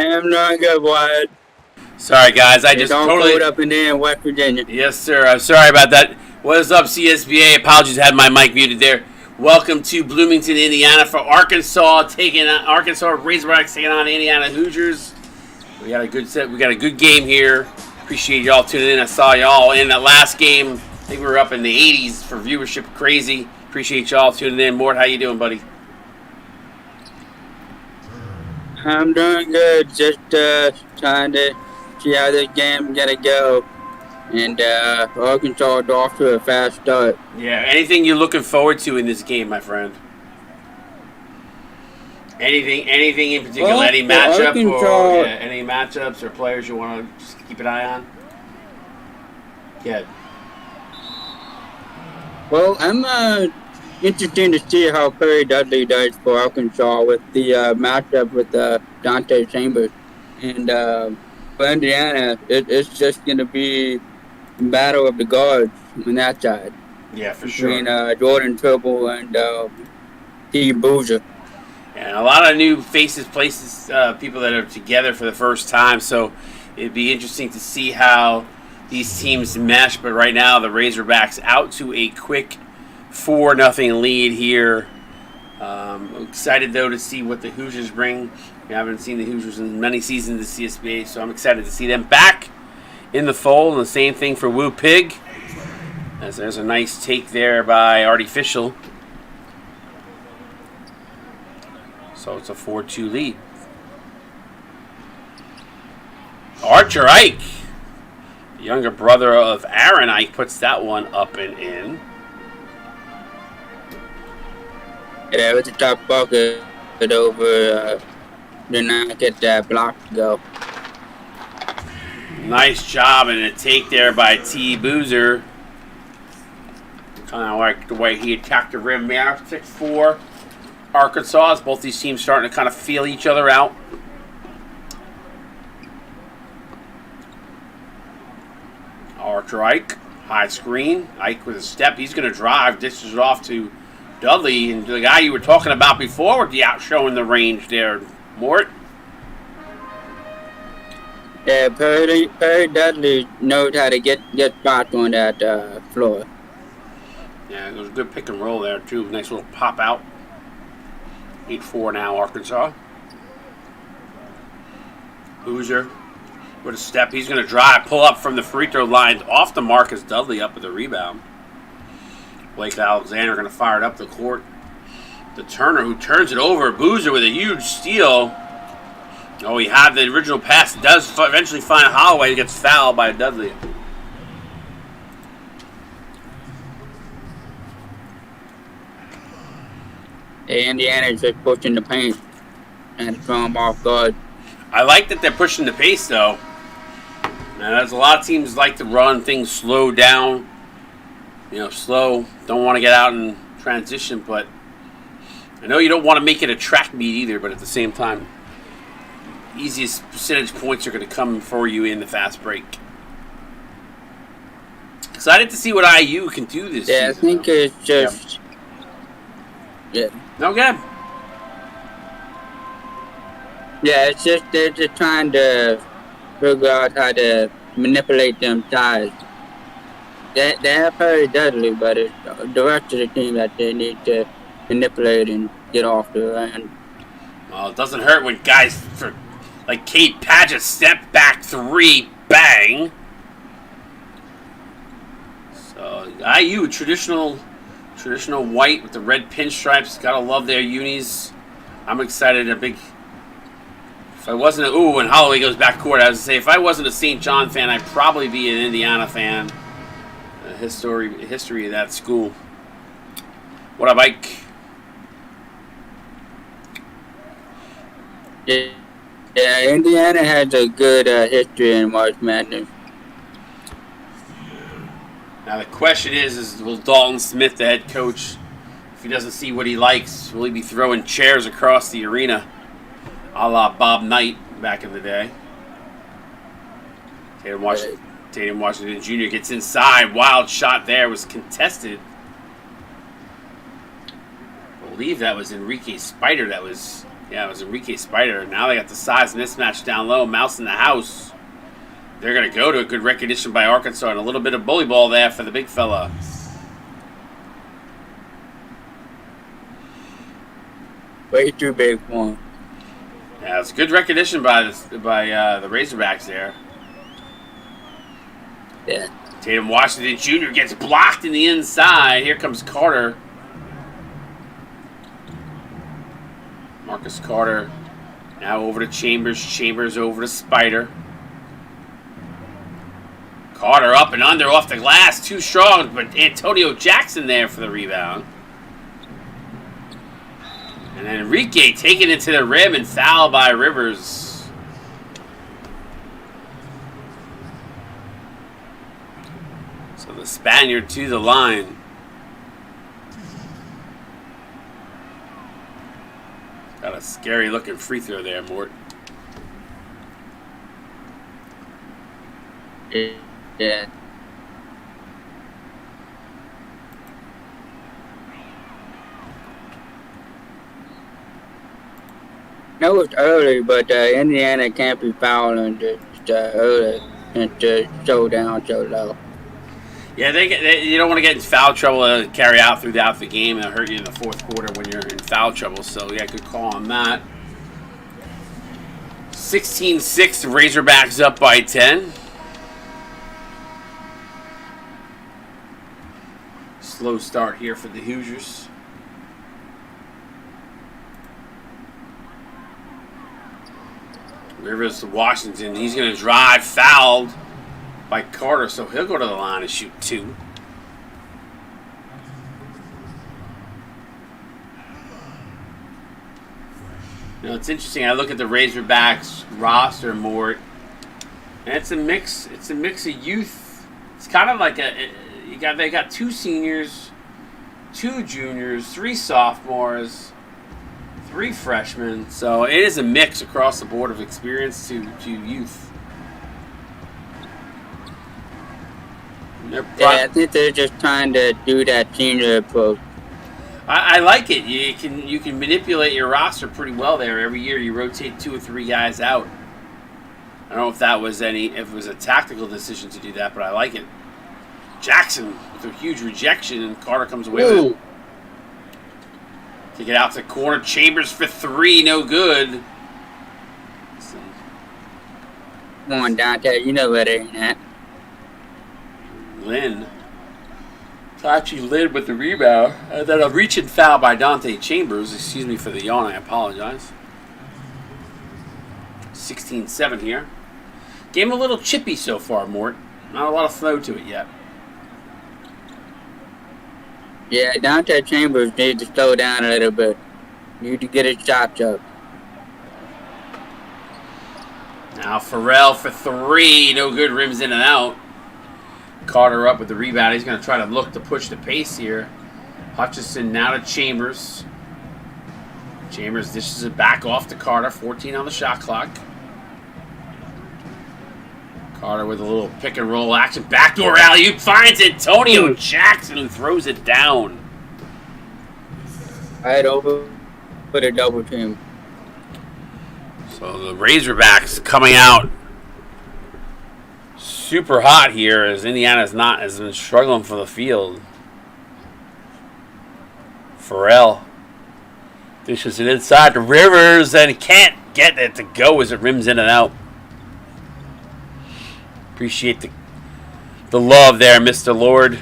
I'm doing good, Wyatt. Sorry, guys. I just Don't totally. cold up in there in West Virginia. Yes, sir. I'm sorry about that. What is up, CSBA? Apologies, I had my mic muted there. Welcome to Bloomington, Indiana for Arkansas taking on Arkansas Razorbacks taking on Indiana Hoosiers. We got a good set. We got a good game here. Appreciate y'all tuning in. I saw y'all in that last game. I think we were up in the 80s for viewership. Crazy. Appreciate y'all tuning in. Mort, how you doing, buddy? I'm doing good. Just trying to see how this game gonna go. And Arkansas is off to a fast start. Yeah. Anything you're looking forward to in this game, my friend? Anything in particular? Well, any matchup Arkansas, or any matchups or players you want to just keep an eye on? Yeah. well, I'm interested to see how Perry Dudley does for Arkansas with the matchup with Dante Chambers. And for Indiana, it's just going to be a battle of the guards on that side. Yeah, for Between sure. Jordan Tribble and T. Boozer. And a lot of new faces, places, people that are together for the first time. So it'd be interesting to see how these teams mesh. But right now, the Razorbacks out to a quick 4-0 lead here. Excited, though, to see what the Hoosiers bring. We haven't seen the Hoosiers in many seasons of the CSBA, so I'm excited to see them back in the fold. And the same thing for Woo Pig. As there's a nice take there by Artificial. So it's a 4-2 lead. Archer Ike, the younger brother of Aaron Ike, puts that one up and in. Yeah, with the top bucket over, did not get that block to go. Nice job and a take there by T. Boozer. Kind of like the way he attacked the rim there. 6-4 Arkansas, as both these teams starting to kind of feel each other out. Archer Ike, high screen. Ike with a step. He's going to drive. Dishes it off to Dudley. And the guy you were talking about before with the outshowing the range there, Mort. Yeah, Perry Dudley knows how to get spots on that floor. Yeah, it was a good pick and roll there, too. Nice little pop out. 8-4 now, Arkansas. Hoosier with a step. He's going to drive, pull up from the free throw line off the mark as Dudley up with the rebound. Blake Alexander going to fire it up the court. The Turner who turns it over. Boozer with a huge steal. Oh, he had the original pass. Does eventually find Holloway. He gets fouled by Dudley. Indiana's just pushing the paint and throw them off guard. I like that they're pushing the pace, though. Now, there's a lot of teams like to run things slow down. You know, slow. Don't want to get out and transition, but I know you don't want to make it a track meet either, but at the same time, easiest percentage points are going to come for you in the fast break. Excited to see what IU can do this season. I think it's just... Yep. No good. Yeah, it's just they're just trying to figure out how to manipulate them ties. They have Perry Dudley, but it's the rest of the team that they need to manipulate and get off the run. Well, it doesn't hurt when guys like Kate Padgett step back three, bang. So IU traditional white with the red pinstripes. Gotta love their unis. I'm excited. If I wasn't and Holloway goes back court. I was to say if I wasn't a St. John fan, I'd probably be an Indiana fan. History of that school. What up, Ike? Yeah, Indiana has a good history in March Madness. Now the question is will Dalton Smith, the head coach, if he doesn't see what he likes, will he be throwing chairs across the arena, a la Bob Knight back in the day? Tatum Washington Jr. gets inside. Wild shot there was contested. I believe that was Enrique Spider that was Yeah, it was Enrique Spider. Now they got the size mismatch down low. Mouse in the house. They're going to go to a good recognition by Arkansas and a little bit of bully ball there for the big fella. Way too big for him. Yeah, it's good recognition by the Razorbacks there. Yeah. Tatum Washington Jr. gets blocked in the inside. Here comes Carter. Marcus Carter now over to Chambers. Chambers over to Spider. Carter up and under off the glass. Too strong, but Antonio Jackson there for the rebound. And then Enrique taking it to the rim and foul by Rivers. So the Spaniard to the line. Got a scary looking free throw there, Mort. Yeah. No, it's early, but Indiana can't be fouling just early and to slow down so low. Yeah, you don't want to get in foul trouble to carry out throughout the game and hurt you in the fourth quarter when you're in foul trouble. So, yeah, good call on that. 16-6, the Razorbacks up by 10. Slow start here for the Hoosiers. Rivers to Washington. He's going to drive, fouled by Carter, so he'll go to the line and shoot 2. You know, it's interesting. I look at the Razorbacks roster, Mort, and it's a mix. It's a mix of youth. It's kind of like they got 2 seniors, 2 juniors, 3 sophomores, 3 freshmen. So it is a mix across the board of experience to youth. Yeah, I think they're just trying to do that senior approach. I like it. You can manipulate your roster pretty well there. Every year you rotate 2 or 3 guys out. I don't know if it was a tactical decision to do that, but I like it. Jackson with a huge rejection, and Carter comes away with it. Take it out to the corner. Chambers for 3, no good. Come on, Dante, you know where they're at. Lynn. Actually, Lynn with the rebound. And then a reach-in foul by Dante Chambers. Excuse me for the yawn. I apologize. 16-7 here. Game a little chippy so far, Mort. Not a lot of flow to it yet. Yeah, Dante Chambers needs to slow down a little bit. Need to get his shots up. Now Farrell for 3. No good. Rims in and out. Carter up with the rebound. He's going to try to look to push the pace here. Hutchison now to Chambers. Chambers dishes it back off to Carter. 14 on the shot clock. Carter with a little pick and roll action. Backdoor alley-oop finds Antonio Jackson, who throws it down. Right over for the double team. So the Razorbacks coming out super hot here as Indiana has been struggling for the field. Farrell dishes it inside to Rivers and can't get it to go as it rims in and out. Appreciate the love there, Mr. Lord.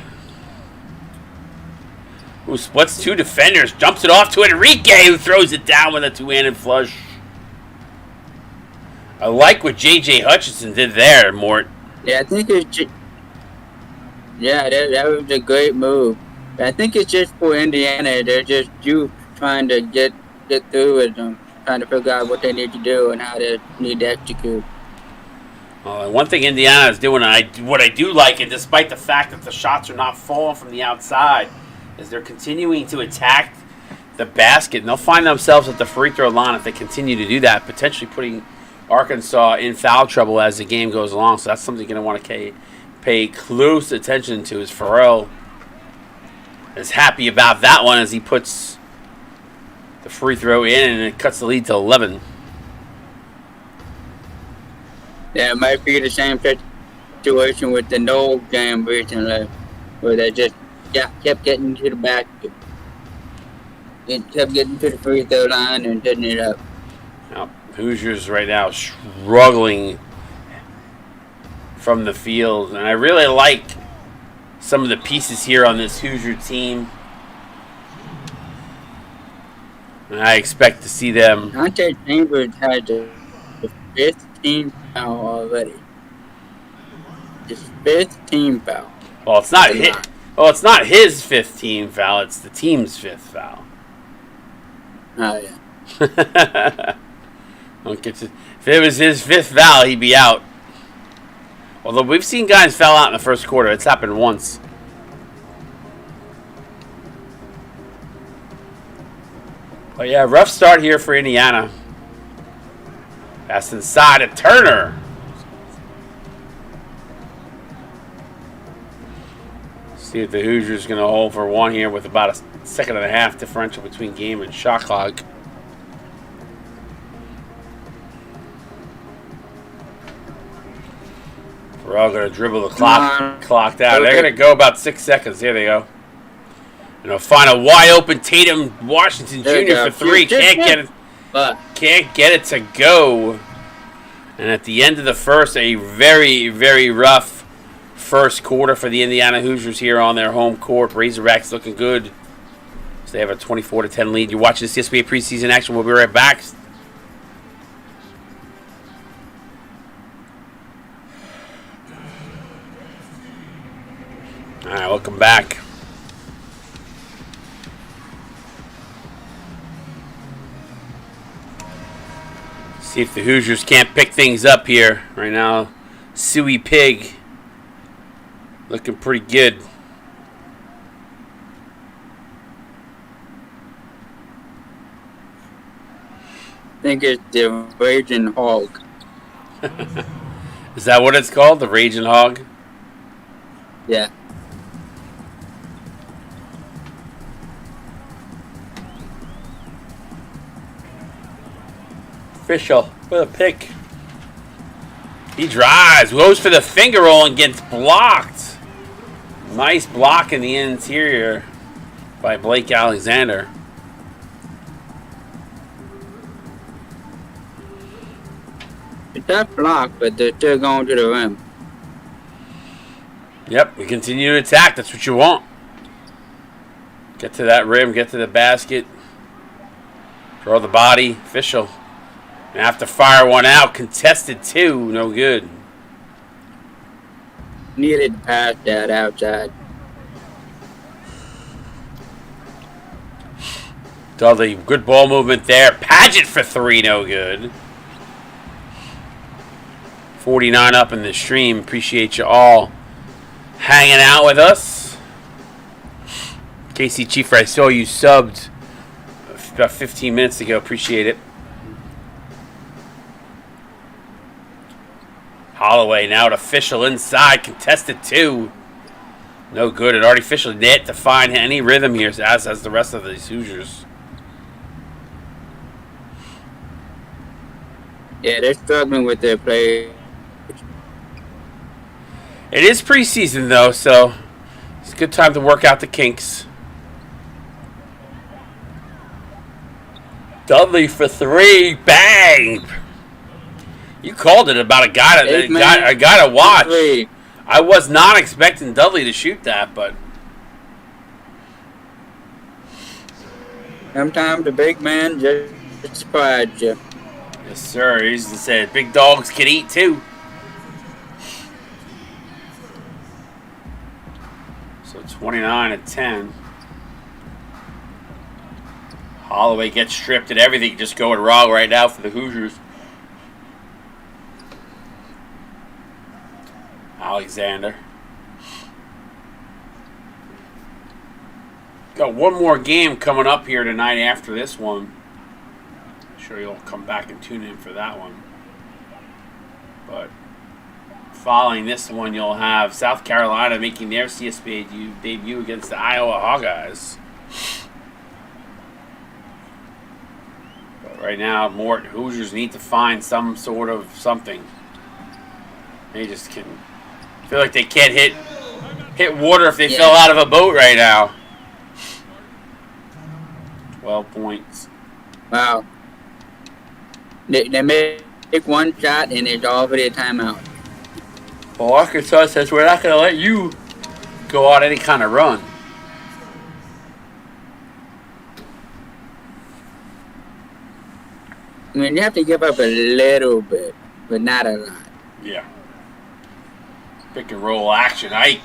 Who splits 2 defenders, jumps it off to Enrique, who throws it down with a 2-handed flush. I like what J.J. Hutchison did there, Mort. Yeah, I think it's that was a great move. I think it's just for Indiana. They're just trying to get through it and trying to figure out what they need to do and how they need to execute. One thing Indiana is doing, what I do like, and despite the fact that the shots are not falling from the outside, is they're continuing to attack the basket, and they'll find themselves at the free throw line if they continue to do that, potentially putting Arkansas in foul trouble as the game goes along. So that's something you're going to want to pay close attention to. As Farrell is happy about that one as he puts the the free throw in, and it cuts the lead to 11. Yeah, it might be the same situation with the Noel game recently, where they just kept getting to the basket. It kept getting to the free throw line and hitting it up. Now, Hoosiers right now struggling from the field, and I really like some of the pieces here on this Hoosier team. And I expect to see them. Dante Chambers had the 5th team foul already. His 5th team foul. Well, it's not his. Well, it's not his 5th team foul. It's the team's 5th foul. Oh yeah. Don't get to, if it was his 5th foul, he'd be out. Although we've seen guys foul out in the first quarter. It's happened once. But yeah, rough start here for Indiana. Pass inside to Turner. See if the Hoosiers going to hold for one here with about a second and a half differential between game and shot clock. We're all going to dribble the clocked out. They're going to go about 6 seconds. Here they go. And they'll find a wide open Tatum Washington Jr. for three. Can't get it to go. And at the end of the first, a very, very rough first quarter for the Indiana Hoosiers here on their home court. Razorbacks looking good. So they have a 24-10 lead. You're watching the CSBA preseason action. We'll be right back. All right, welcome back. See if the Hoosiers can't pick things up here right now. Suey Pig looking pretty good. I think it's the Raging Hog. Is that what it's called? The Raging Hog? Yeah. Official with a pick. He drives, goes for the finger roll and gets blocked. Nice block in the interior by Blake Alexander. It's that block, but they're still going to the rim. Yep, we continue to attack. That's what you want. Get to that rim, get to the basket. Throw the body. Official. And have to fire one out. Contested two. No good. Needed to pass that outside. Dudley, good ball movement there. Paget for three. No good. 49 up in the stream. Appreciate you all hanging out with us. KC Chief, I saw you subbed about 15 minutes ago. Appreciate it. Holloway now an official inside. Contested two. No good. An artificial net to find any rhythm here, as the rest of these Hoosiers. Yeah, they're struggling with their play. It is preseason, though, so it's a good time to work out the kinks. Dudley for three. Bang! You called it about a guy to watch. I was not expecting Dudley to shoot that, but sometimes the big man just surprised you. Yes, sir. He used to say big dogs can eat too. So 29-10. Holloway gets stripped and everything just going wrong right now for the Hoosiers. Alexander. Got one more game coming up here tonight after this one. I'm sure you'll come back and tune in for that one. But following this one, you'll have South Carolina making their CSBA debut against the Iowa Hawkeyes. Right now, Mort Hoosiers need to find some sort of something. They just can feel like they can't hit water if they fell out of a boat right now. 12 points. Wow. They make one shot and it's already a timeout. Well, Arkansas says we're not going to let you go on any kind of run. I mean, you have to give up a little bit, but not a lot. Yeah. Pick and roll action, Ike.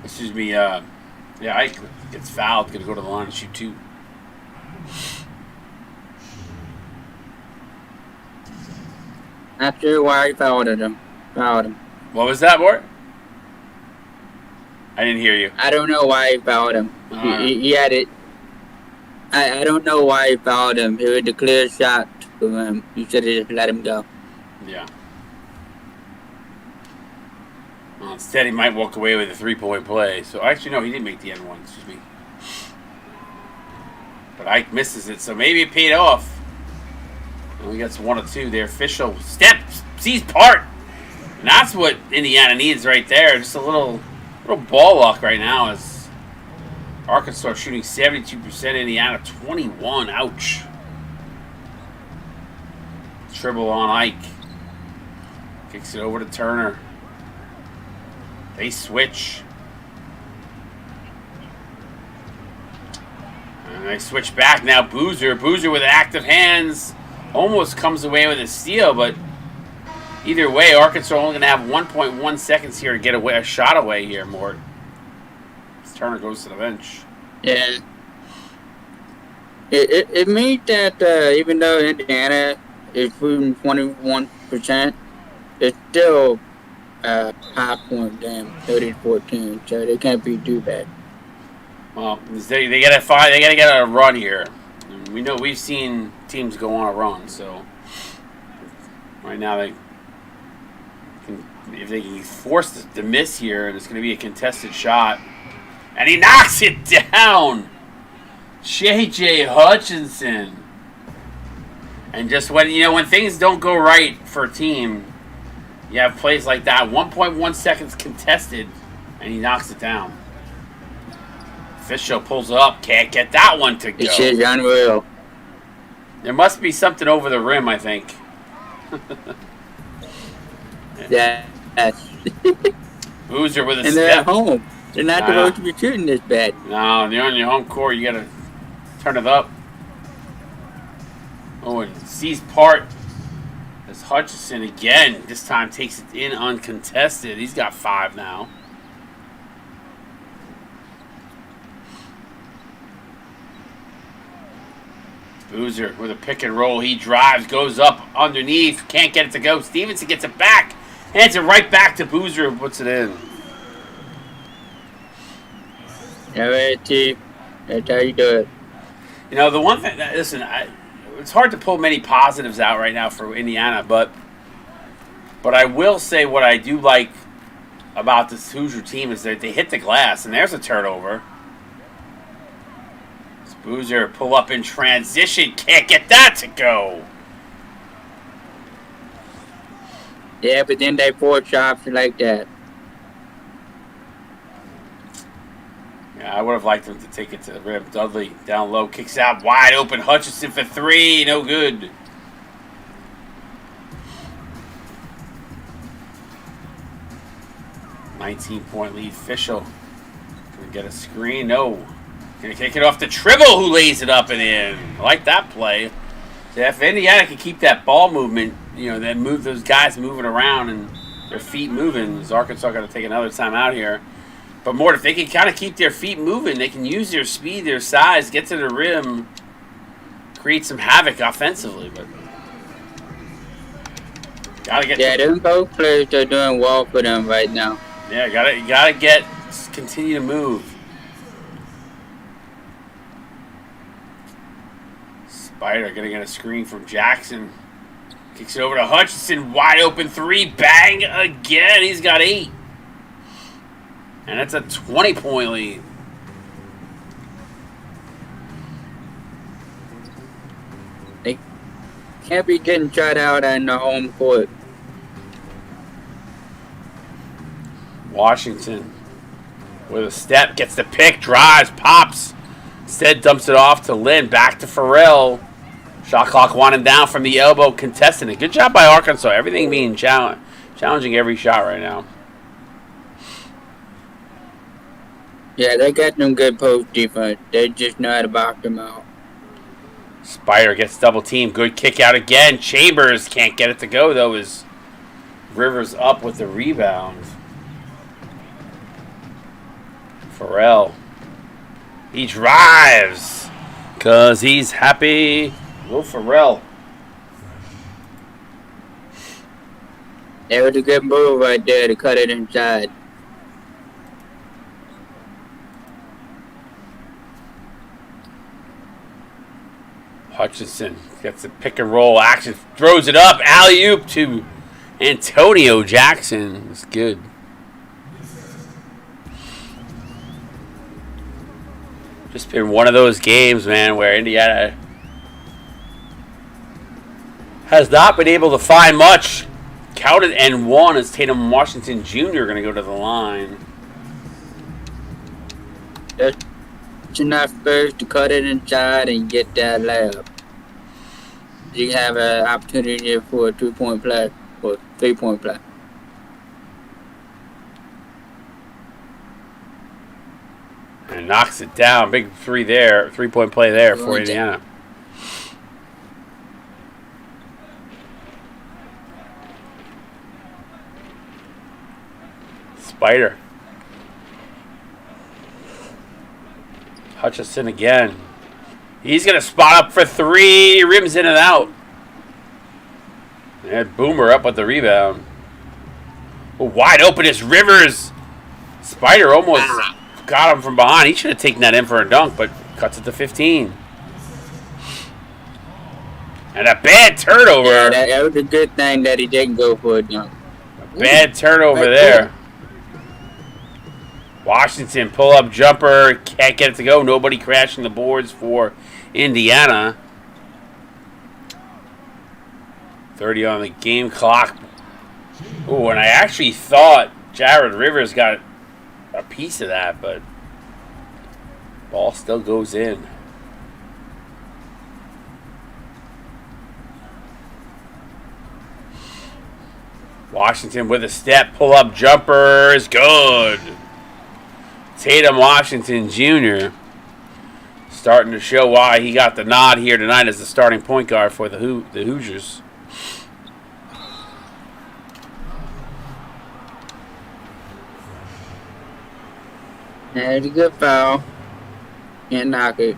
Excuse me, Ike gets fouled, going to go to the line and shoot 2. Not sure why he fouled him. What was that, Mort? I didn't hear you. I don't know why he fouled him. He had it. I don't know why he fouled him. It was a clear shot to him. You should have just let him go. Yeah. Well, instead, he might walk away with a 3-point play. So, actually, no, he didn't make the end one. Excuse me. But Ike misses it, so maybe it paid off. And we got some 1 or 2 there. Official sees part. And that's what Indiana needs right there. Just a little ball luck right now as Arkansas shooting 72%, Indiana 21. Ouch. Dribble on Ike. Kicks it over to Turner. They switch. And they switch back now. Boozer with active hands. Almost comes away with a steal, but either way, Arkansas only going to have 1.1 seconds here to get a shot away here, Mort. Turner goes to the bench. Yeah. It means that even though Indiana is shooting 21%, it's still a high-point game, 30-14, so they can't be too bad. Well, they got to get a run here. We know we've seen teams go on a run, so right now if they can force the miss here, and it's going to be a contested shot, and he knocks it down. J.J. Hutchinson, and just when things don't go right for a team, you have plays like that. 1.1 seconds contested, and he knocks it down. Official pulls up, can't get that one to go. It's just unreal. There must be something over the rim, I think. Yeah. Boozer with a and step. they're at home. They're not supposed to be shooting this bad. No, you're on your home court. You got to turn it up. Oh, and sees part as Hutchinson again. This time takes it in uncontested. He's got 5 now. Boozer with a pick and roll. He drives, goes up underneath. Can't get it to go. Stevenson gets it back. Hands it right back to Boozer and puts it in. All right, T. That's how you do it. The one thing that, listen, it's hard to pull many positives out right now for Indiana, but I will say what I do like about this Hoosier team is that they hit the glass, and there's a turnover. Boozer pull up in transition. Can't get that to go. Yeah, but then they force shots like that. Yeah, I would have liked them to take it to the rim. Dudley down low, kicks out wide open. Hutchinson for 3, no good. $19-point lead. Official. Can we get a screen? No. Gonna kick it off to Tribble, who lays it up and in. I like that play. So if Indiana can keep that ball movement, then move those guys moving around and their feet moving, is Arkansas got to take another time out here. But Mort, if they can kind of keep their feet moving, they can use their speed, their size, get to the rim, create some havoc offensively. But gotta get. Yeah, them both players are doing well for them right now. Yeah, continue to move. Spider gonna get a screen from Jackson. Kicks it over to Hutchinson. Wide open 3. Bang again. He's got 8. And that's a 20-point lead. They can't be getting shut out in the home court. Washington with a step, gets the pick, drives, pops. Instead dumps it off to Lynn, back to Farrell. Shot clock winding down from the elbow, contesting it. Good job by Arkansas. Everything being challenging every shot right now. Yeah, they got them good post defense. They just know how to box them out. Spider gets double teamed. Good kick out again. Chambers can't get it to go, though, as Rivers up with the rebound. Farrell. He drives because he's happy. Go Farrell. That was a good move right there to cut it inside. Hutchinson gets the pick and roll action, throws it up, alley-oop to Antonio Jackson. It's good. Just been one of those games, man, where Indiana has not been able to find much. Counted and won as Tatum Washington Jr. going to go to the line. That's enough first to cut it inside and get that layup. You have an opportunity for a 2-point play or 3-point play. And knocks it down. Big 3-point play there for Indiana. Spider. Hutchinson again. He's going to spot up for 3. Rims in and out. And Boomer up with the rebound. Wide open is Rivers. Spider almost got him from behind. He should have taken that in for a dunk, but cuts it to 15. And a bad turnover. Yeah, that was a good thing that he didn't go for a dunk. Bad turnover there. Washington pull-up jumper. Can't get it to go. Nobody crashing the boards for Indiana. 30 on the game clock. Oh, and I actually thought Jared Rivers got a piece of that, but ball still goes in. Washington with a step. Pull-up jumper is good. Tatum Washington Jr. starting to show why he got the nod here tonight as the starting point guard for the Hoosiers. That's a good foul. Can't knock it.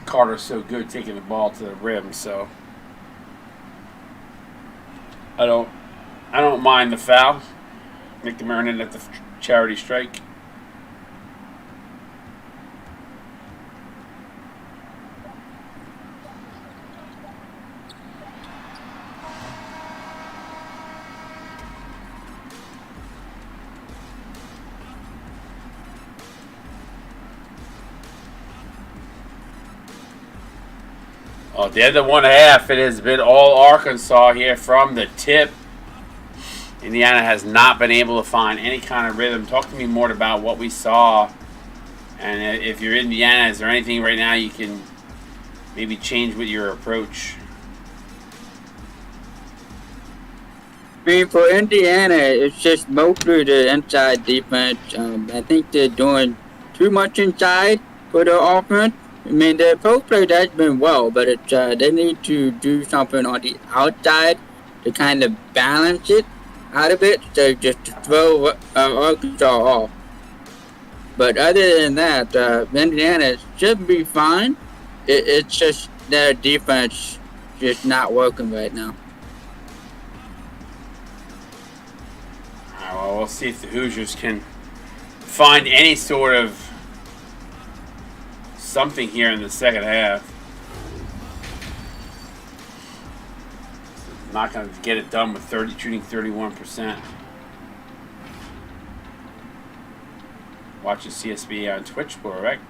Carter's so good taking the ball to the rim, so I don't mind the foul. Make them earn it at the charity strike. At the end of one half, it has been all Arkansas here from the tip. Indiana has not been able to find any kind of rhythm. Talk to me more about what we saw. And if you're Indiana, is there anything right now you can maybe change with your approach? I mean, for Indiana, it's just mostly the inside defense. I think they're doing too much inside for the offense. I mean, their post play has been well, but it's, they need to do something on the outside to kind of balance it out of it, so just to throw Arkansas off. But other than that, Indiana should be fine. It's just their defense just not working right now. Well, we'll see if the Hoosiers can find any sort of something here in the second half. Not going to get it done with shooting 31%. Watching CSB on Twitch, correct?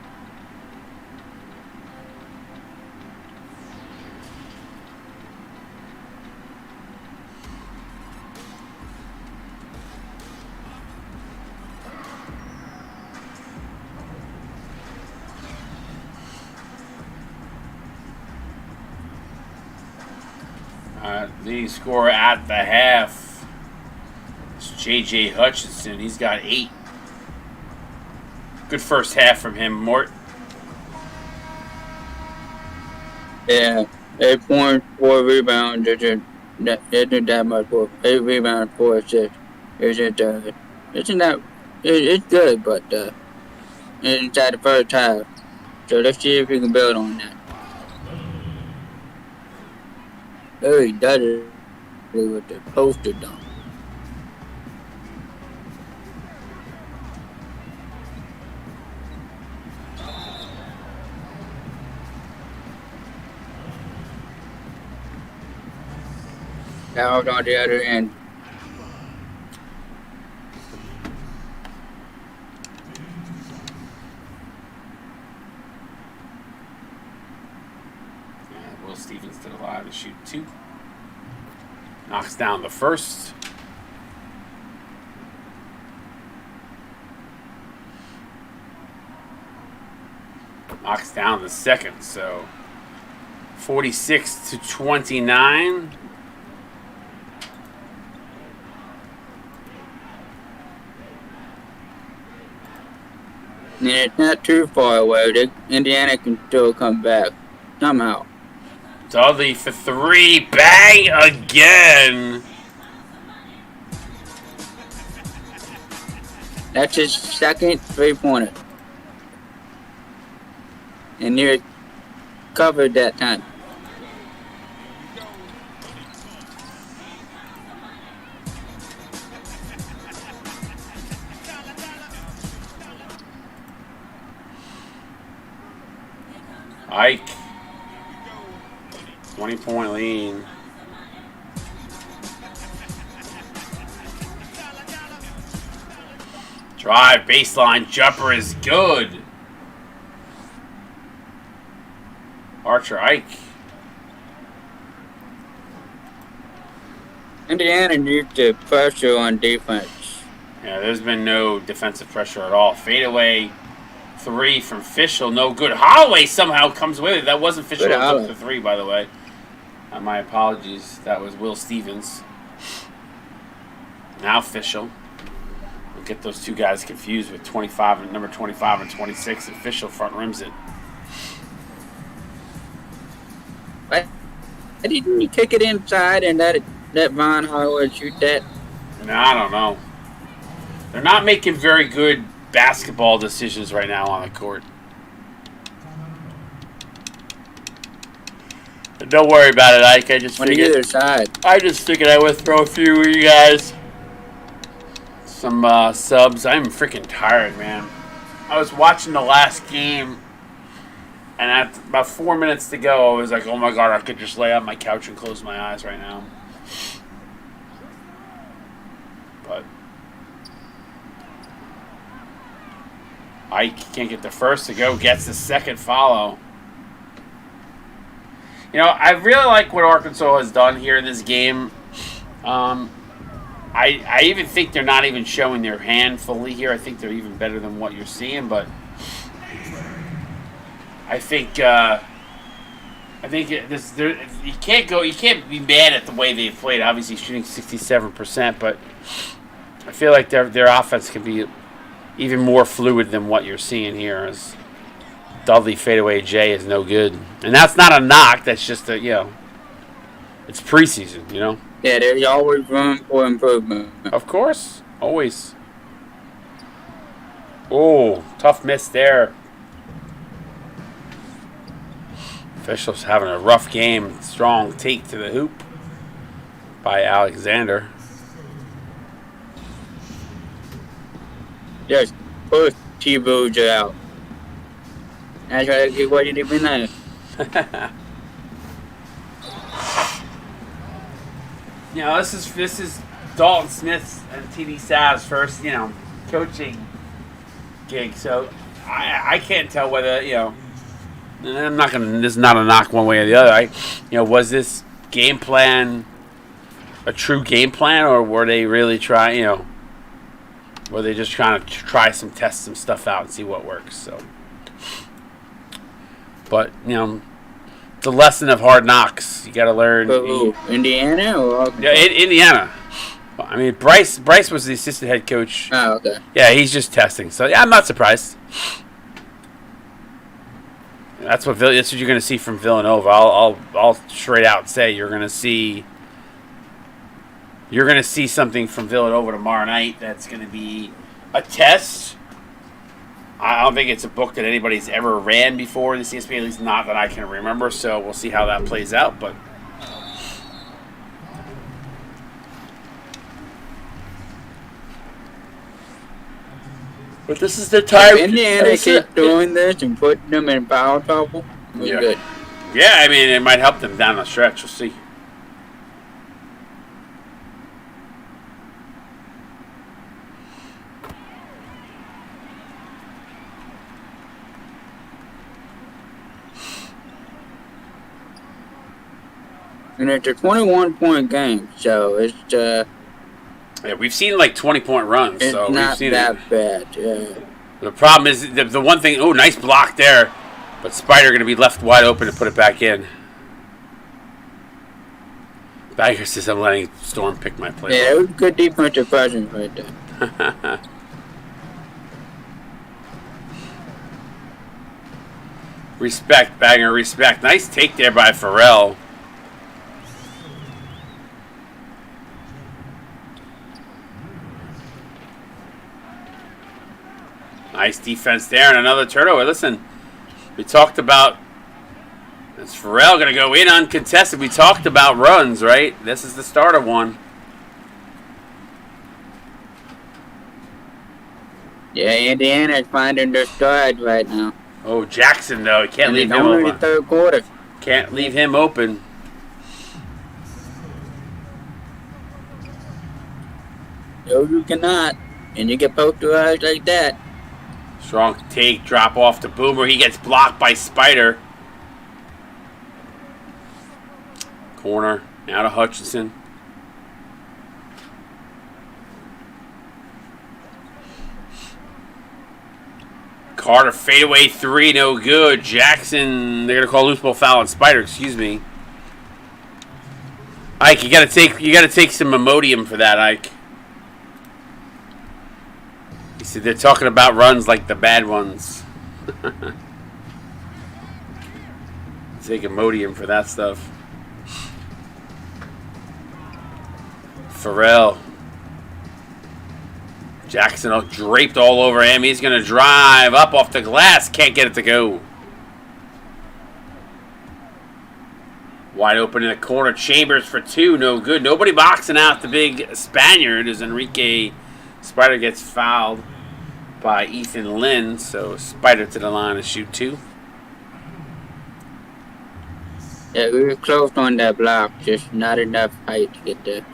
Leading scorer at the half is J.J. Hutchinson. He's got 8. Good first half from him, Mort. Yeah, 8 points, 4 rebounds. Isn't that much for 8 rebounds, 4 assists? Isn't that? It's good, but inside the first half. So let's see if we can build on that. Oh, he does it with the poster dunk. Out on the other end. Will Stevens still alive to shoot 2. Knocks down the first. Knocks down the second. So 46-29. And it's not too far away. Indiana can still come back somehow. Dudley for 3. Bang again. That's his second 3-pointer. And near covered that time. Ike. 20-point lead. Drive, baseline, jumper is good. Archer Ike. Indiana needs the pressure on defense. Yeah, there's been no defensive pressure at all. Fadeaway 3 from Fischel, no good. Holloway somehow comes with it. That wasn't Fischel who took the 3, by the way. My apologies. That was Will Stevens. Now Fischel. We'll get those two guys confused with number 25 and 26, and Fischel front rims it. Why didn't you kick it inside and let Von Holloway shoot that? No, I don't know. They're not making very good basketball decisions right now on the court. Don't worry about it, Ike. I just figured I would throw a few of you guys some subs. I'm freaking tired, man. I was watching the last game, and at about 4 minutes to go, I was like, "Oh my god, I could just lay on my couch and close my eyes right now." But Ike can't get the first to go. Gets the second follow. You know, I really like what Arkansas has done here in this game. I even think they're not even showing their hand fully here. I think they're even better than what you're seeing. But I think you can't be mad at the way they've played. Obviously, shooting 67%, but I feel like their offense can be even more fluid than what you're seeing here. As Dudley fadeaway J is no good. And that's not a knock. That's just it's preseason, Yeah, there's always room for improvement. Of course. Always. Oh, tough miss there. Fischel's having a rough game. Strong take to the hoop by Alexander. Just push T-Booger out. That's what you did now. This is Dalton Smith's and TD Sav's first, coaching gig. So I can't tell whether, I'm not gonna. This is not a knock one way or the other. Was this game plan a true game plan, or were they really trying? Were they just trying to test some stuff out and see what works? So, but It's a lesson of hard knocks. You got to learn. For who? Indiana or Arkansas? Yeah, Indiana. I mean, Bryce was the assistant head coach. Oh, okay. Yeah, he's just testing. So yeah, I'm not surprised. That's what you're going to see from Villanova. I'll straight out say you're going to see something from Villanova tomorrow night. That's going to be a test. I don't think it's a book that anybody's ever ran before in the CSP, at least not that I can remember. So we'll see how that plays out. But this is the time. If Indiana keeps doing this and putting them in foul trouble, we're good. Yeah, I mean, it might help them down the stretch. We'll see. And it's a 21-point game, so it's yeah, we've seen like 20-point runs, it's so not we've seen that it. bad. Yeah. The problem is the one thing. Oh, nice block there, but Spider going to be left wide open to put it back in. Bagger says I'm letting Storm pick my play. Yeah, it was good defensive presence right there. Respect, Bagger, respect. Nice take there by Farrell. Nice defense there and another turnover. Listen, we talked about, is Farrell going to go in uncontested? We talked about runs, right? This is the start of one. Yeah, Indiana's finding their stride right now. Oh, Jackson, though. Can't And leave it's him only the open. third quarter. Can't leave him open. No, you cannot. And you get poked to eyes like that. Strong take, drop off to Boomer. He gets blocked by Spider. Corner, now to Hutchinson. Carter fadeaway three, no good. Jackson, they're gonna call loose ball foul on Spider. Excuse me. Ike, you gotta take some Imodium for that, Ike. He said they're talking about runs like the bad ones. Take Imodium for that stuff. Farrell. Jackson draped all over him. He's going to drive up off the glass. Can't get it to go. Wide open in the corner. Chambers for two. No good. Nobody boxing out the big Spaniard as Enrique Spider gets fouled by Ethan Lynn. So Spider to the line to shoot two. Yeah, we were close on that block. Just not enough height to get there.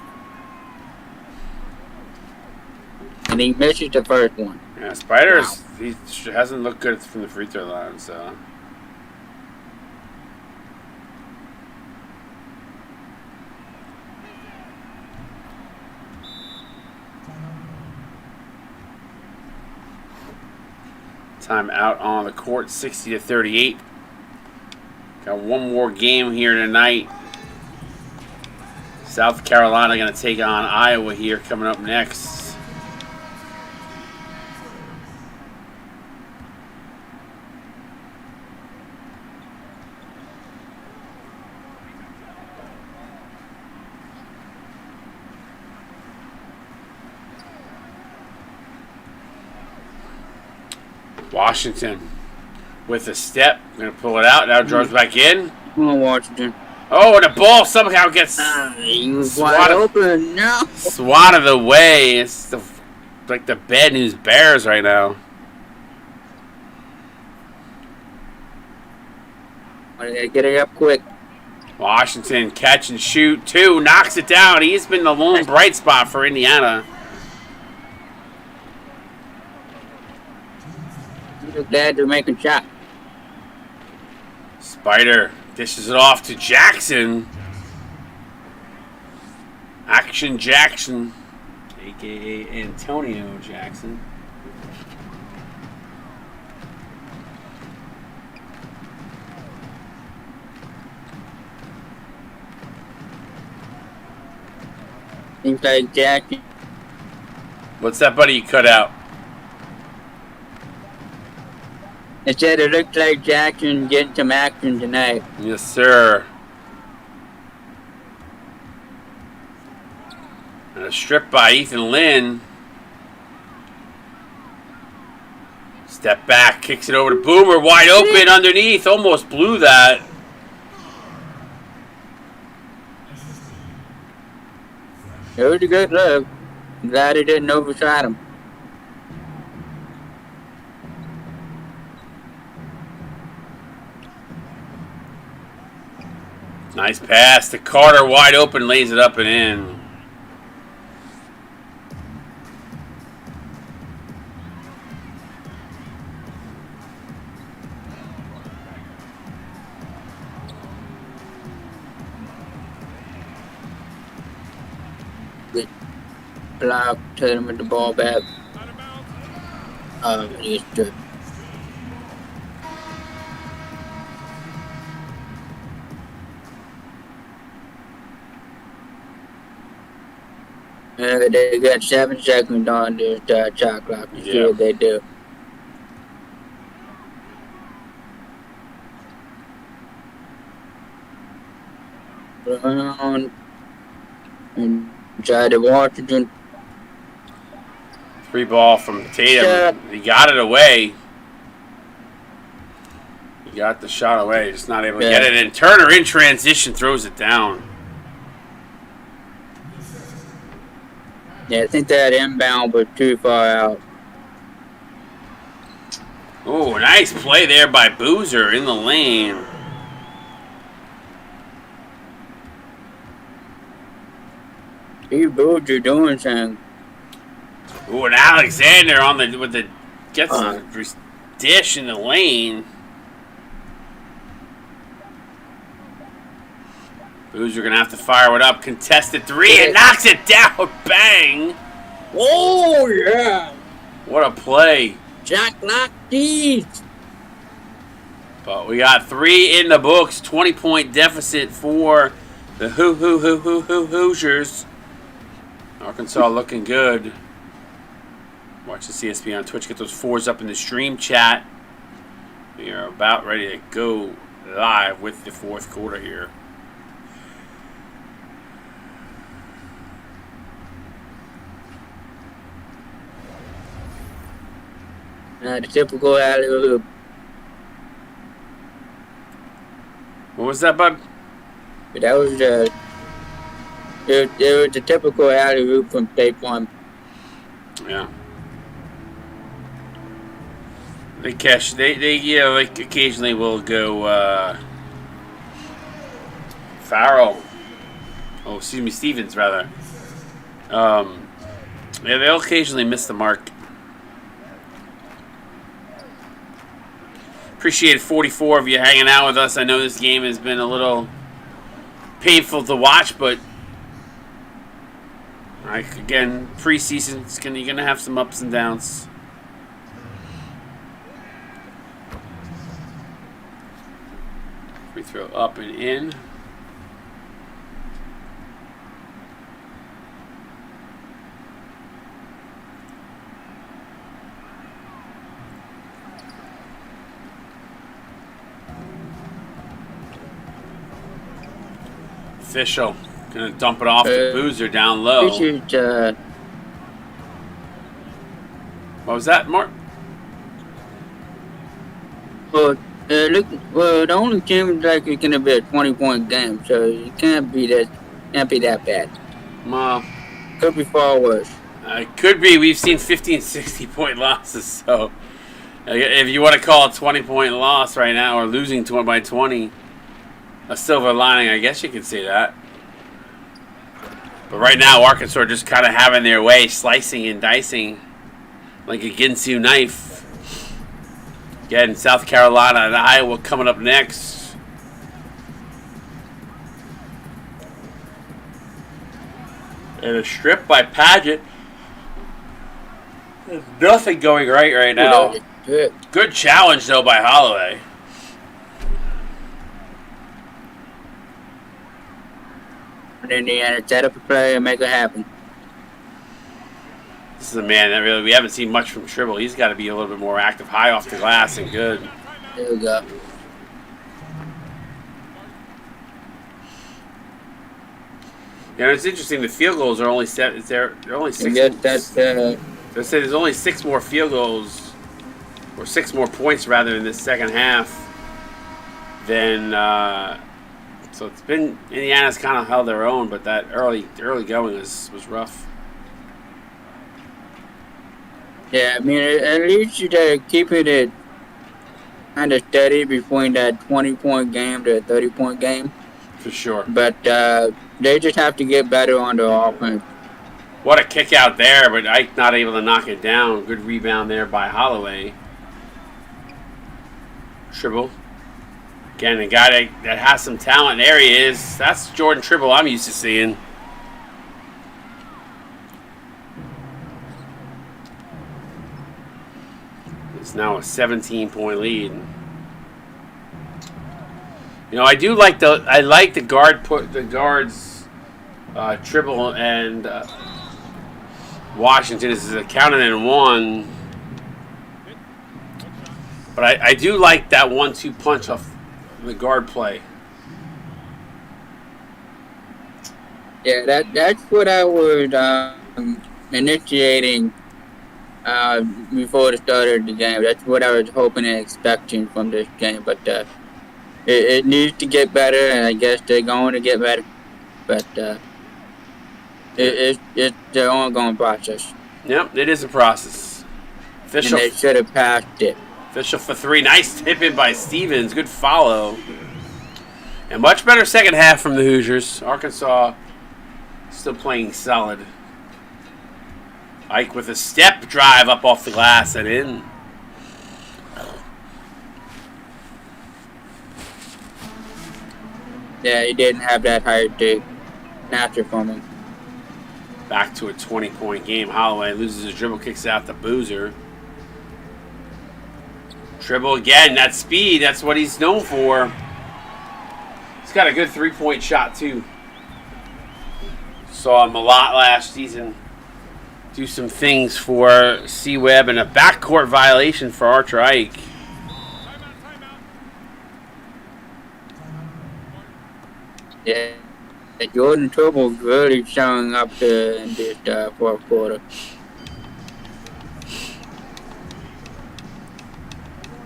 And he misses the first one. Yeah, Spider's he hasn't looked good from the free throw line, so. Time out on the court, 60-38. Got one more game here tonight. South Carolina going to take on Iowa here coming up next. Washington with a step. Going to pull it out. Now draws back in. Come on, Washington. Oh, and the ball somehow gets He was wide open. No. swatted away. It's like the bad news Bears right now. I gotta get it up quick. Washington catch and shoot. Two. Knocks it down. He's been the lone bright spot for Indiana. He's glad to make a shot. Spider dishes it off to Jackson. Action Jackson, a.k.a. Antonio Jackson. Seems like Jackson. What's that, buddy? You cut out. It said it looks like Jackson getting some action tonight. Yes, sir. And a strip by Ethan Lynn. Step back, kicks it over to Boomer, wide open underneath. Almost blew that. It was a good look. Glad he didn't overshot him. Nice pass to Carter, wide open, lays it up and in. Block, hit him with the ball back. He's good. They got 7 seconds on this shot clock. See what they do. Brown inside of Washington. 3 ball from Tatum. He got it away. He got the shot away. Just not able to get it. And Turner in transition throws it down. Yeah, I think that inbound was too far out. Oh, nice play there by Boozer in the lane. Steve Boozer doing something. Oh, and Alexander on the with the gets the dish in the lane. Boozer gonna have to fire it up. Contested 3 and knocks it down. Bang! Oh yeah! What a play! Jack like these. But we got 3 in the books. 20-point deficit for the Hoosiers. Arkansas looking good. Watch the CSP on Twitch. Get those 4s up in the stream chat. We are about ready to go live with the 4th quarter here. The typical alley oop. What was that, bud? That was it was a typical alley oop from State Farm. Yeah. They catch. They like occasionally will go Farrell. Oh, excuse me, Stevens rather. Yeah, they'll occasionally miss the mark. Appreciate 44 of you hanging out with us. I know this game has been a little painful to watch, but again, preseason, you're gonna have some ups and downs. Free throw up and in. Official. Gonna dump it off to Boozer down low. What was that, Mark? Well, the only game is like it's gonna be a 20-point game, so it can't be that bad. Well, could be far worse. It could be. We've seen 50 and 60-point losses, so if you want to call a 20-point loss right now or losing by 20. A silver lining, I guess you could say that. But right now, Arkansas are just kind of having their way, slicing and dicing like a Ginsu knife. Again, South Carolina and Iowa coming up next. And a strip by Padgett. There's nothing going right now. Good challenge, though, by on Indiana. Set up a play and make it happen. This is a man that really we haven't seen much from Tribble. He's got to be a little bit more active, high off the glass and good. There we go. You know, it's interesting. The field goals are only set. They're only six. I guess that's. They say there's only 6 more field goals, or 6 more points rather in this second half. Than so it's been Indiana's kind of held their own, but that early going was rough. Yeah, I mean, at least they're keeping it kind of steady between that 20-point game to a 30-point game. For sure. But they just have to get better on the offense. What a kick out there, but Ike not able to knock it down. Good rebound there by Holloway. Tribble. Again, a guy that has some talent. There he is. That's Jordan Tribble I'm used to seeing. It's now a 17-point lead. You know, I like the guards, Tribble and Washington is accounted in one. But I do like that 1-2 punch off the guard play. Yeah, that's what I was initiating before the start of the game. That's what I was hoping and expecting from this game. But it needs to get better, and I guess they're going to get better. But it's an ongoing process. Yep, it is a process. Official. And they should have passed it. Official for 3. Nice tip in by Stevens. Good follow. And much better second half from the Hoosiers. Arkansas still playing solid. Ike with a step drive up off the glass and in. Yeah, he didn't have that higher dig. Natural from him. Back to a 20-point game. Holloway loses his dribble, kicks out the Boozer. Tribble again. That speed, that's what he's known for. He's got a good 3-point shot, too. Saw him a lot last season. Do some things for C-Web and a backcourt violation for Archer Ike. Yeah, Jordan Tribble really showing up in this fourth quarter.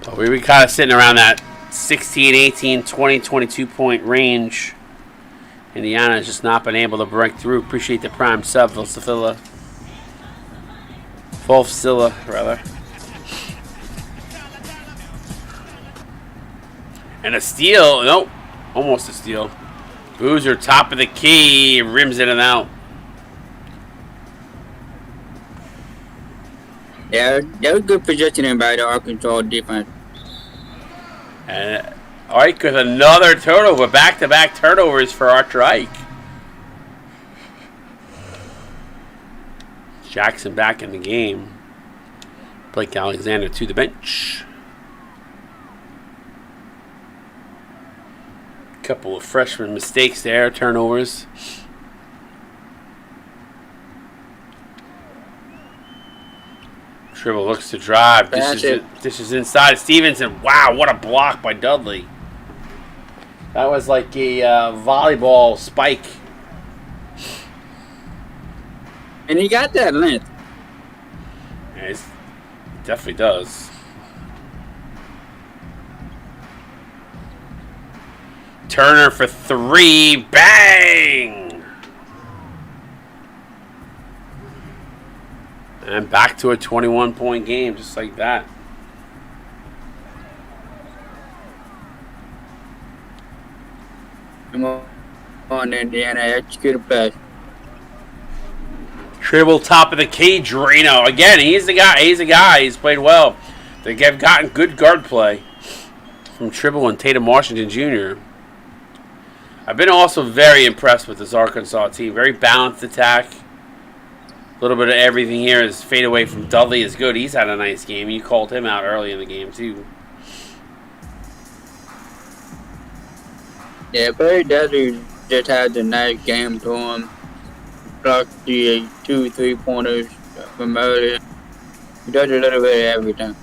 But we were kind of sitting around that 16, 18, 20, 22-point range. Indiana has just not been able to break through. Appreciate the prime sub, Volsilla. Rather. And a steal. Nope. Almost a steal. Boozer, top of the key. Rims in and out. Yeah, that was good positioning by the Arkansas defense. And Ike with another turnover. Back-to-back turnovers for Archer Ike. Jackson back in the game. Blake Alexander to the bench. Couple of freshman mistakes there, turnovers. Tribble looks to drive. This is inside Stevenson. Wow, what a block by Dudley. That was like a volleyball spike. And he got that length. Yeah, he definitely does. Turner for 3. Bang! And back to a 21-point game, just like that. Come on, Indiana, execute a pass. Tribble top of the key, Drano. Again, he's the guy. He's played well. They have gotten good guard play from Tribble and Tatum Washington Jr. I've been also very impressed with this Arkansas team. Very balanced attack. A little bit of everything here. His fade away from Dudley is good. He's had a nice game. You called him out early in the game, too. Yeah, Barry Dudley just has a nice game to him. Plus the 2 3 pointers from earlier. He does a little bit of everything.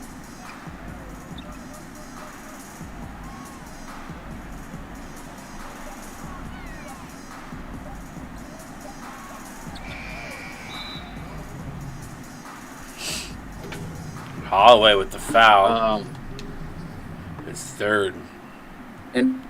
Holloway with the foul. Um, It's third. and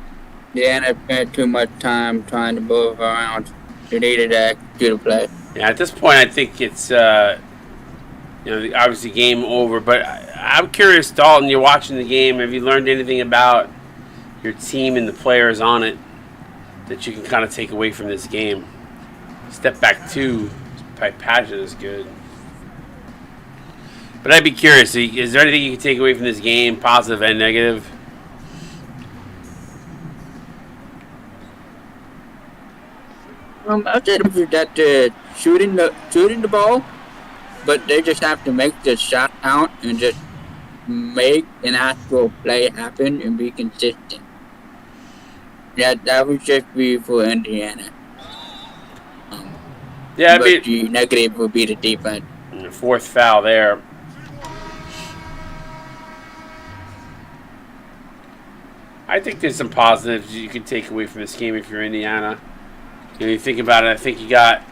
Indiana spent too much time trying to move around. They needed to execute a play. Yeah, at this point, I think it's obviously game over. But I'm curious, Dalton. You're watching the game. Have you learned anything about your team and the players on it that you can kind of take away from this game? Step back two by Paget is good. But I'd be curious. Is there anything you can take away from this game, positive and negative? I said that shooting the ball, but they just have to make the shot count and just make an actual play happen and be consistent. That would just be for Indiana. Yeah, but the negative would be the defense. Fourth foul there. I think there's some positives you can take away from this game if you're Indiana. You think about it, I think you got...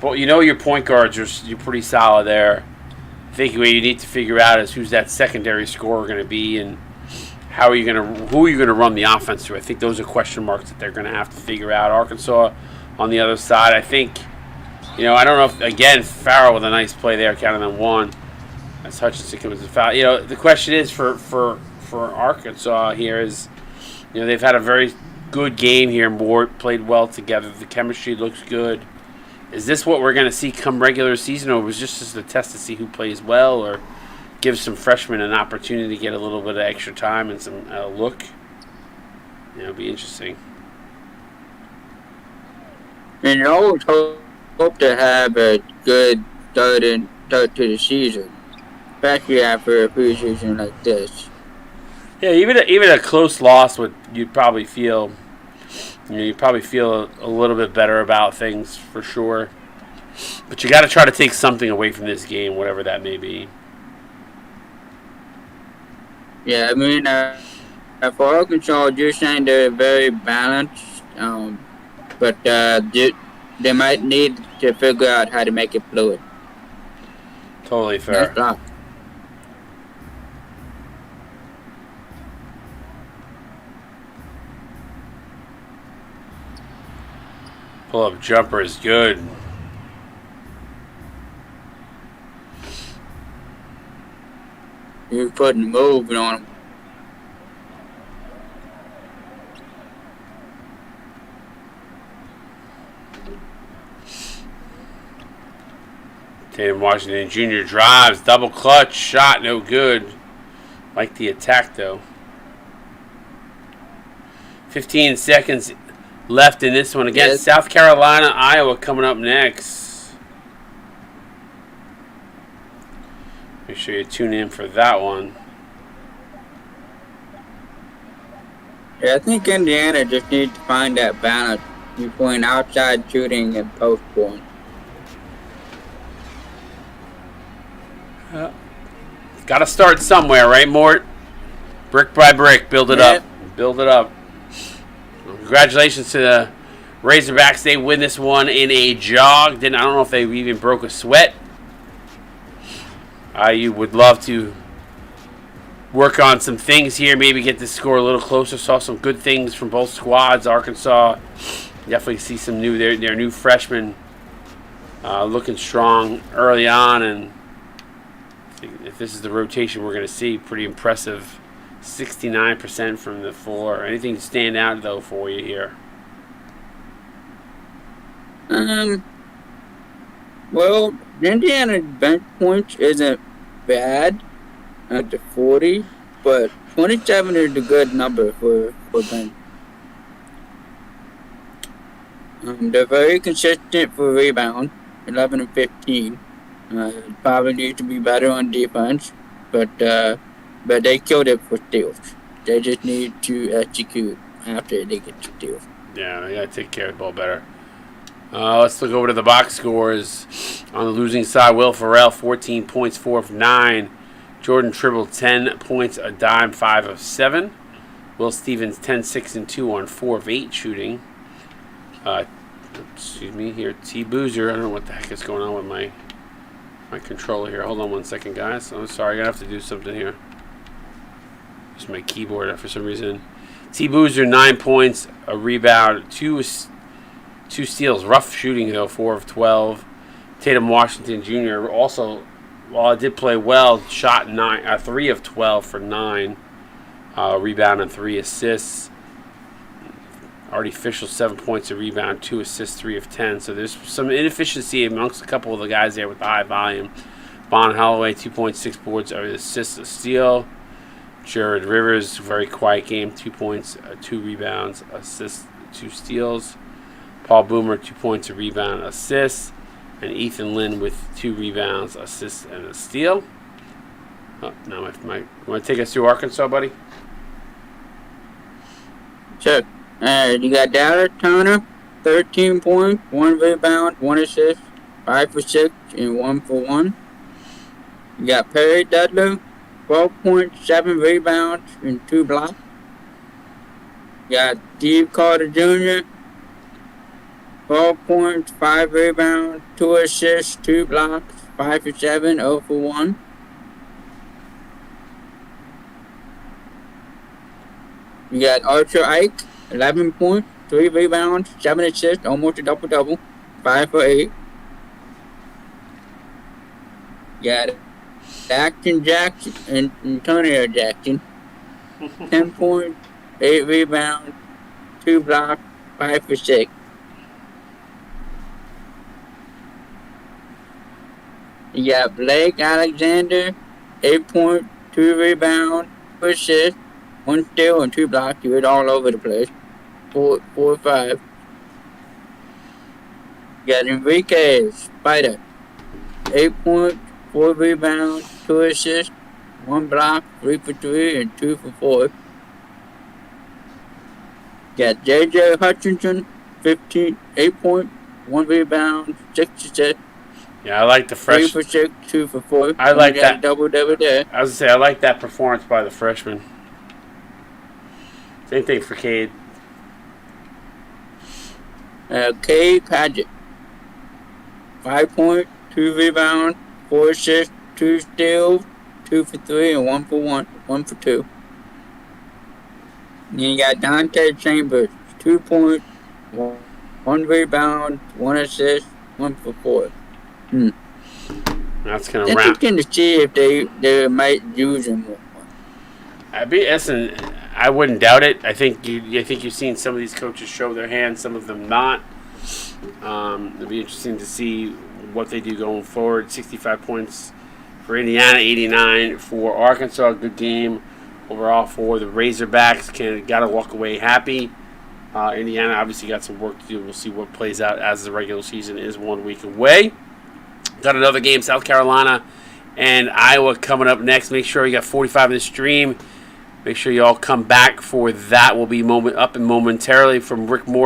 Well, your point guards you're pretty solid there. I think what you need to figure out is who's that secondary scorer going to be and who are you going to run the offense to. I think those are question marks that they're going to have to figure out. Arkansas on the other side, I think, I don't know if, again, Farrell with a nice play there, counting them one. As Hutchinson comes to foul. The question is for Arkansas here is, they've had a very good game here. Mort played well together. The chemistry looks good. Is this what we're going to see come regular season, or was this just a test to see who plays well, or give some freshmen an opportunity to get a little bit of extra time and some look? It'll be interesting. And you always hope to have a good start to the season, especially after a preseason like this. Yeah, even a close loss you'd probably feel a little bit better about things for sure. But you got to try to take something away from this game, whatever that may be. Yeah, I mean, for Arkansas, you're saying they're very balanced, but they might need to figure out how to make it fluid. Totally fair. That's Pull-up jumper is good. You're putting movement on them. Tatum Washington Jr. drives, double clutch, shot, no good. Like the attack, though. 15 seconds left in this one. Again, South Carolina, Iowa coming up next. Make sure you tune in for that one. Yeah, I think Indiana just needs to find that balance between outside shooting and post point. Got to start somewhere, right, Mort? Brick by brick, build it up. Build it up. Congratulations to the Razorbacks. They win this one in a jog. I don't know if they even broke a sweat. You would love to work on some things here, maybe get the score a little closer. Saw some good things from both squads. Arkansas, definitely see some their new freshmen looking strong early on, and if this is the rotation we're going to see, pretty impressive. 69% from the floor. Anything stand out though for you here? Well, Indiana's bench points isn't bad at the 40, but 27 is a good number for bench. They're very consistent for rebound, 11 and 15. Probably need to be better on defense, but they killed it for steals. They just need to execute after they get steals. Yeah, they got to take care of the ball better. Let's look over to the box scores. On the losing side, Will Ferrell, 14 points, 4 of 9. Jordan Tribble, 10 points, a dime, 5 of 7. Will Stevens, 10, 6, and 2 on 4 of 8 shooting. T. Boozer. I don't know what the heck is going on with my controller here. Hold on one second, guys. I'm sorry, I'm going to have to do something here. Just my keyboard for some reason. T. Boozer, 9 points, a rebound, 2 steals. Rough shooting, though, 4 of 12. Tatum Washington Jr. also, while it did play well, shot 3 of 12 for 9. Rebound and 3 assists. Artificial 7 points, a rebound, 2 assists, 3 of 10. So there's some inefficiency amongst a couple of the guys there with the high volume. Bon Holloway, 2.6 boards, assists, a steal. Jared Rivers, very quiet game, 2 points, 2 rebounds, assists, 2 steals. Paul Boomer, 2 points, a rebound, assist. And Ethan Lynn with 2 rebounds, assists, and a steal. Oh, now you want to take us through Arkansas, buddy? Sure. You got Dallas Turner, 13 points, 1 rebound, 1 assist, 5 for 6, and 1 for 1. You got Perry Dudley, 12 points, 7 rebounds, and 2 blocks. You got Steve Carter Jr., 12 points, 5 rebounds, 2 assists, 2 blocks, 5 for 7, 0 for 1. You got Archer Ike, 11 points, 3 rebounds, 7 assists, almost a double-double, 5 for 8. You got Jackson Jackson and Antonio Jackson, 10 points, 8 rebounds, 2 blocks, 5 for 6. You got Blake Alexander, 8 points, 2 rebounds, 2 assists, 1 steal, and 2 blocks. You were all over the place. 4 or 5. You got Enrique Spider, 8 points, 4 rebounds, 2 assists, 1 block, 3 for 3, and 2 for 4. You got J.J. Hutchinson, 8 points, 1 rebound, 6 assists. Yeah, I like the fresh. 3 for 6, 2 for 4. I like that. Double there. I was going to say, I like that performance by the freshman. Same thing for Cade. Cade Padgett, 5 points, 2 rebounds, 4 assists, 2 steals, 2 for 3, and 1 for 1, 1 for 2. Then you got Dante Chambers, 2 points, 1 rebound, 1 assist, 1 for 4. That's going to wrap. Interesting to see if they might use him more. I wouldn't doubt it. I think you've seen some of these coaches show their hand, some of them not. It'll be interesting to see what they do going forward. 65 points for Indiana, 89 for Arkansas. Good game overall for the Razorbacks. Got to walk away happy. Indiana obviously got some work to do. We'll see what plays out as the regular season is 1 week away. Got another game, South Carolina and Iowa coming up next. Make sure you got 45 in the stream. Make sure you all come back for that. We'll be up and momentarily from Rick Moore.